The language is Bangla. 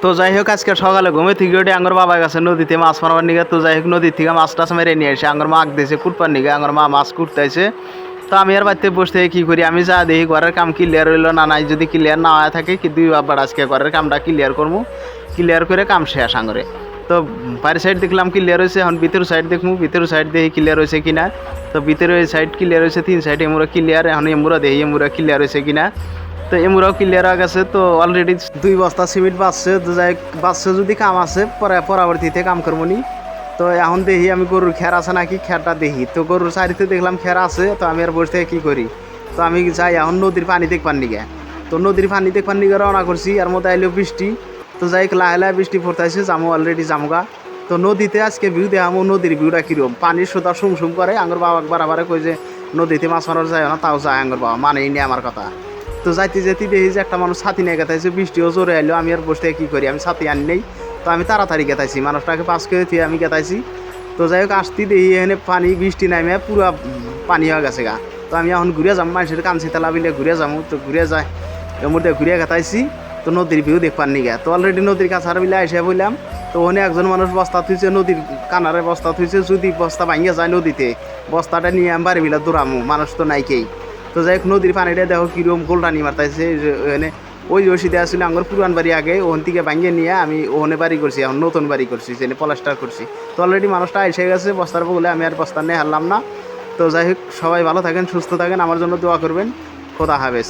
তো যাই হোক আজকে সকালে ঘুমে থেকে উঠে আঙ্গর বাবা গেছে নদীতে মাছ মারবার নিগে। তো যাই হোক নদী থেকে মাছ টাছ মেরে নিয়ে এসে আঙ্গর মা আগ দিয়েছে কুটবার নিগে, আঙ্গর মা মাছ কুটতেছে। তো আমি আর বাড়িতে বসে থেকে কী করি, আমি যা দেখি ঘরের কাম ক্লিয়ার হইলো না, নাই যদি ক্লিয়ার না হয়ে থাকে কি দুই বাবার আজকে ঘরের কামটা ক্লিয়ার করবো, ক্লিয়ার করে কাম শেষ আঙ্গরে। তো বাইরের সাইড দেখলাম ক্লিয়ার হয়েছে, এখন ভিতর সাইড দেখবো ভিতর সাইড দেখি ক্লিয়ার হয়েছে কিনা। তো ভিতরে সাইড ক্লিয়ার হয়েছে, 3 সাইড এমুরা ক্লিয়ার, এখন এমুরা দেখি এমুরা ক্লিয়ার হয়েছে কিনা। তো এমুরাও ক্লিয়ার হয়ে গেছে। তো অলরেডি 2 বস্তা সিমেন্ট বাঁচছে। তো যাই বাঁচছে যদি কাম আছে পরে পরবর্তীতে কাম করবো নি। তো এখন দেখি আমি গরুর খের আছে নাকি, খেরটা দেখি। তো গরুর সাইডে দেখলাম খের আছে। তো আমি আর বসে থেকে কী করি, তো আমি যাই এখন নদীর পানি দেখবার নিগে। তো নদীর পানি দেখবার নিগে রওনা করছি, আর মধ্যে আইলো বৃষ্টি। তো যাই লাহে লাহে বৃষ্টি পড়তেছে, যামো অলরেডি জামগা। তো নদীতে আজকে ভিউ দেখামো, নদীর ভিউটা কীরকম, পানির সোদা সুম সুম করে। আঙ্গর বাবা বারাবারে কই যে নদীতে মাছ মারার যায় না, তাও যায় আঙ্গর বাবা, মানেই নি আমার কথা। তো যাইতে যেতে দেখি যে একটা মানুষ ছাতি নিয়ে গেতাইছে, বৃষ্টিও জোরে আইলো। আমি আর বসে কী করি, আমি ছাতি আনি নেই। তো আমি তাড়াতাড়ি গেতাইছি, মানুষটাকে পাস করে দিয়ে আমি গেতাইছি। তো যাই হোক আসতে দেখি এখানে পানি বৃষ্টি নামে পুরো পানি হয়ে গেছে গা। তো আমি এখন ঘুরে যাবো, মানুষের কানছি তেলা বিলে ঘুরে যাবো। তো ঘুরে যায় এর মধ্যে ঘুরে গেতাইছি। তো নদীর ভিউ দেখবার নিগে। তো অলরেডি নদীর কাছার বিলে এসে বললাম। তো ওখানে একজন মানুষ বস্তা থুইছে, নদীর কানারে বস্তা থুইছে, যদি বস্তা ভাঙিয়ে যায় নদীতে, বস্তাটা নিয়ে আমি বাড়ি বিলা দৌড়ামো, মানুষ তো নাই কেই। তো যাই হোক নদীর পানিটা দেখো কীরকম গোলটানি মারতাইছে। ওখানে ওই রশিদে আসলে আমার পুরান বাড়ি আগে, ওখান থেকে ভাঙিয়ে নিয়ে আমি ওখানে বাড়ি করছি, এখন নতুন বাড়ি করছি, সেখানে প্লাস্টার করছি। তো অলরেডি মানুষটা এসে গেছে বস্তার বলে, আমি আর বস্তা নিয়ে হারলাম না। তো যাই হোক সবাই ভালো থাকেন, সুস্থ থাকেন, আমার জন্য দোয়া করবেন। খোদা হাফেজ।